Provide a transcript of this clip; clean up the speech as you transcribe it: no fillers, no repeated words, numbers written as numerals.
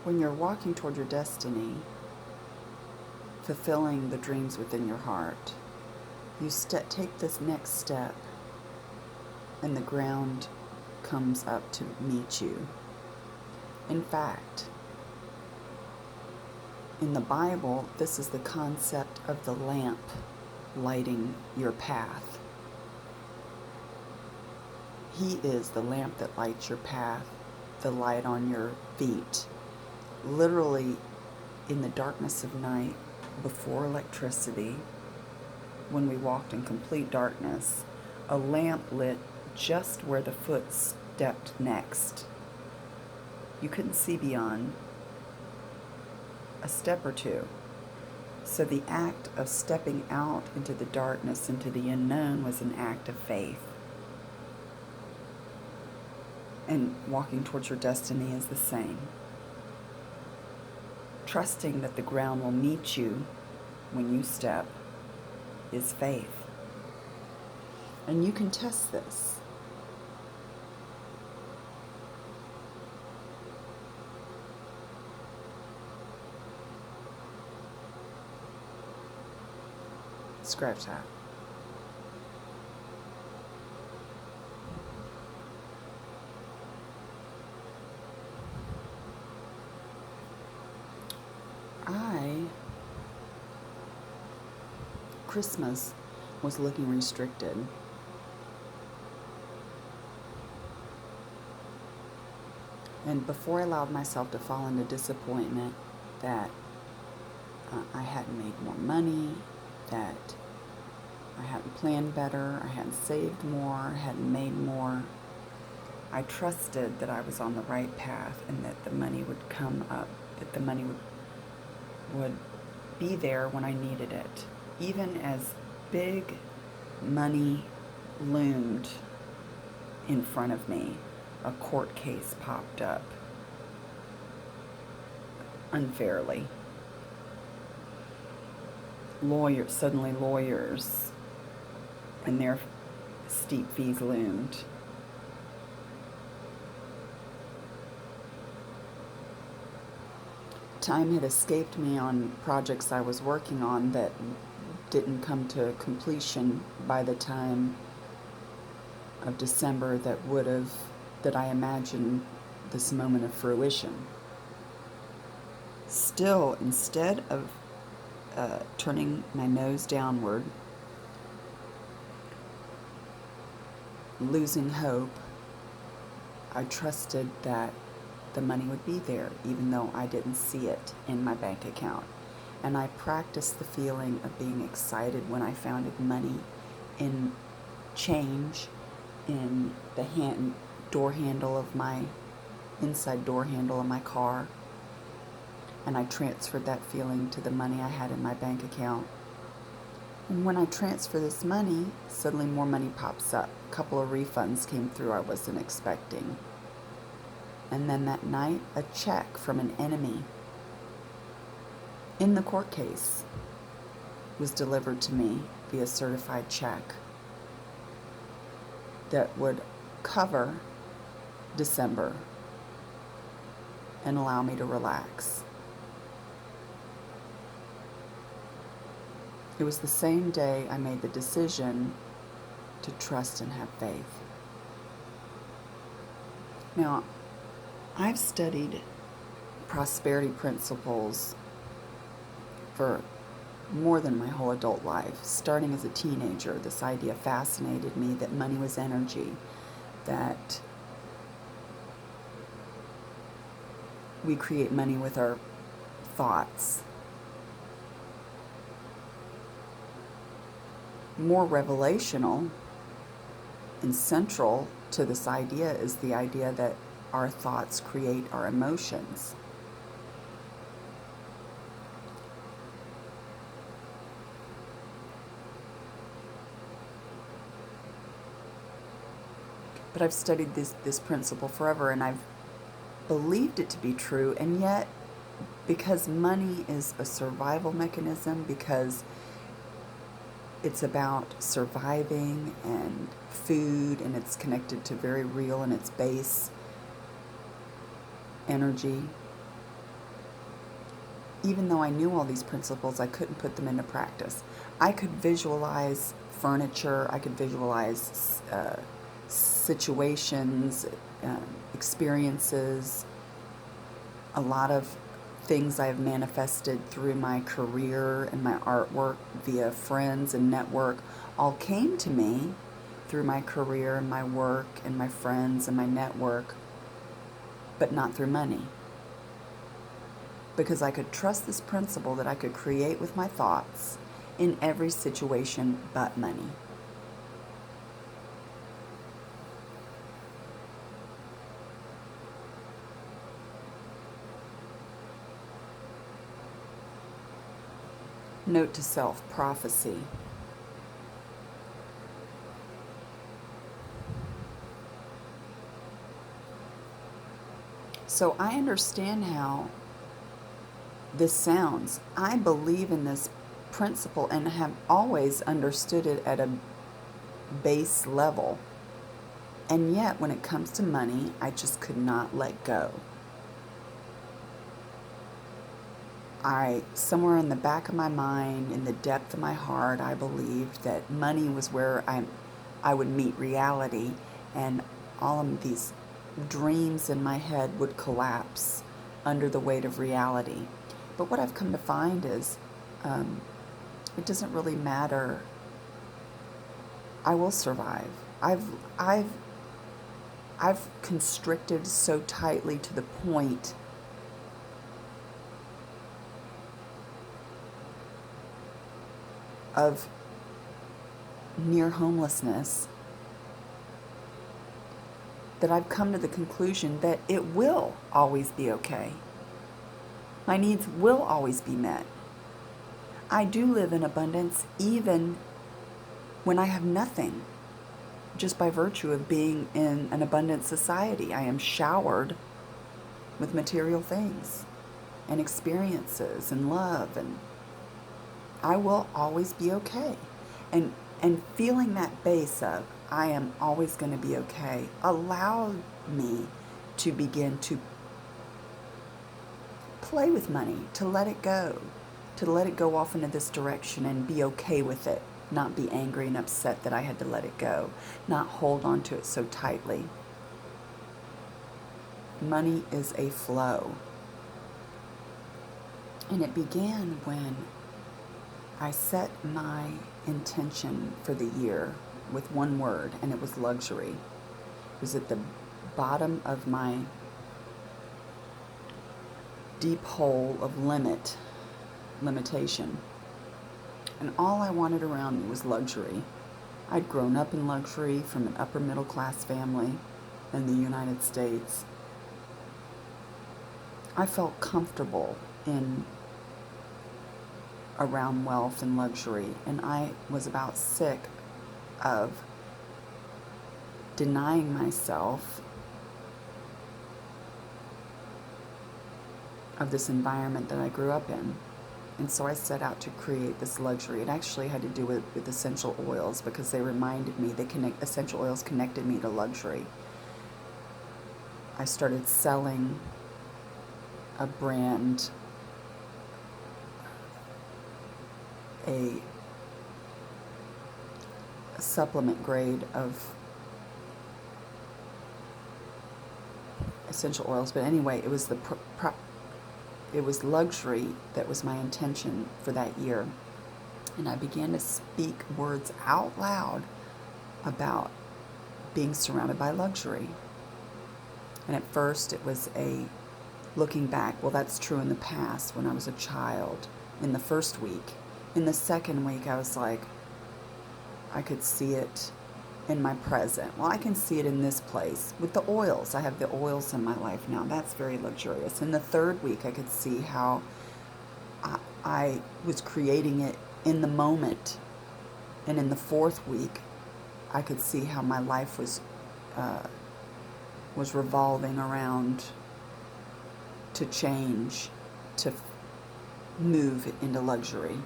When you're walking toward your destiny, fulfilling the dreams within your heart, you take this next step and the ground comes up to meet you. In fact, in the Bible, this is the concept of the lamp lighting your path. He is the lamp that lights your path, the light on your feet. Literally, in the darkness of night, before electricity, when we walked in complete darkness, a lamp lit just where the foot stepped next. You couldn't see beyond a step or two. So the act of stepping out into the darkness, into the unknown, was an act of faith. And walking towards your destiny is the same. Trusting that the ground will meet you when you step is faith. And you can test this. Scratch that. Christmas was looking restricted. And before I allowed myself to fall into disappointment that I hadn't made more money, that I hadn't planned better, I hadn't saved more, I hadn't made more, I trusted that I was on the right path and that the money would come up, that the money would be there when I needed it. Even as big money loomed in front of me, a court case popped up unfairly. Suddenly lawyers and their steep fees loomed. Time had escaped me on projects I was working on that didn't come to completion by the time of December that I imagined this moment of fruition. Still, instead of turning my nose downward, losing hope, I trusted that the money would be there, even though I didn't see it in my bank account. And I practiced the feeling of being excited when I found money in change in the inside door handle of my car. And I transferred that feeling to the money I had in my bank account. And when I transfer this money, suddenly more money pops up. A couple of refunds came through I wasn't expecting. And then that night, a check from an enemy in the court case was delivered to me via certified check that would cover December and allow me to relax. It was the same day I made the decision to trust and have faith. Now, I've studied prosperity principles for more than my whole adult life. Starting as a teenager, this idea fascinated me that money was energy, that we create money with our thoughts. More revelational and central to this idea is the idea that our thoughts create our emotions. But I've studied this principle forever, and I've believed it to be true, and yet, because money is a survival mechanism, because it's about surviving and food, and it's connected to very real and its base energy, even though I knew all these principles, I couldn't put them into practice. I could visualize furniture, I could visualize situations, experiences, a lot of things I've manifested through my career and my artwork via friends and network all came to me through my career and my work and my friends and my network, but not through money. Because I could trust this principle that I could create with my thoughts in every situation but money. Note to self, prophecy. So I understand how this sounds. I believe in this principle and have always understood it at a base level. And yet, when it comes to money, I just could not let go. Somewhere in the back of my mind, in the depth of my heart, I believed that money was where I would meet reality, and all of these dreams in my head would collapse under the weight of reality. But what I've come to find is it doesn't really matter. I will survive. I've constricted so tightly to the point of near homelessness that I've come to the conclusion that it will always be okay. My needs will always be met. I do live in abundance even when I have nothing, just by virtue of being in an abundant society. I am showered with material things and experiences and love, and I will always be okay. And feeling that base of I am always going to be okay allowed me to begin to play with money, to let it go off into this direction and be okay with it, not be angry and upset that I had to let it go, not hold on to it so tightly. Money is a flow. And it began when I set my intention for the year with one word, and it was luxury. It was at the bottom of my deep hole of limitation. And all I wanted around me was luxury. I'd grown up in luxury from an upper middle class family in the United States. I felt comfortable around wealth and luxury, and I was about sick of denying myself of this environment that I grew up in. And so I set out to create this luxury. It actually had to do with essential oils, because they reminded me, essential oils connected me to luxury. I started selling a brand, a supplement grade of essential oils. But anyway, it was it was luxury that was my intention for that year. And I began to speak words out loud about being surrounded by luxury. And at first it was looking back, well, that's true in the past when I was a child, in the first week. In the second week, I was like, I could see it in my present. Well, I can see it in this place with the oils. I have the oils in my life now. That's very luxurious. In the third week, I could see how I was creating it in the moment. And in the fourth week, I could see how my life was revolving around to change, to move into luxury.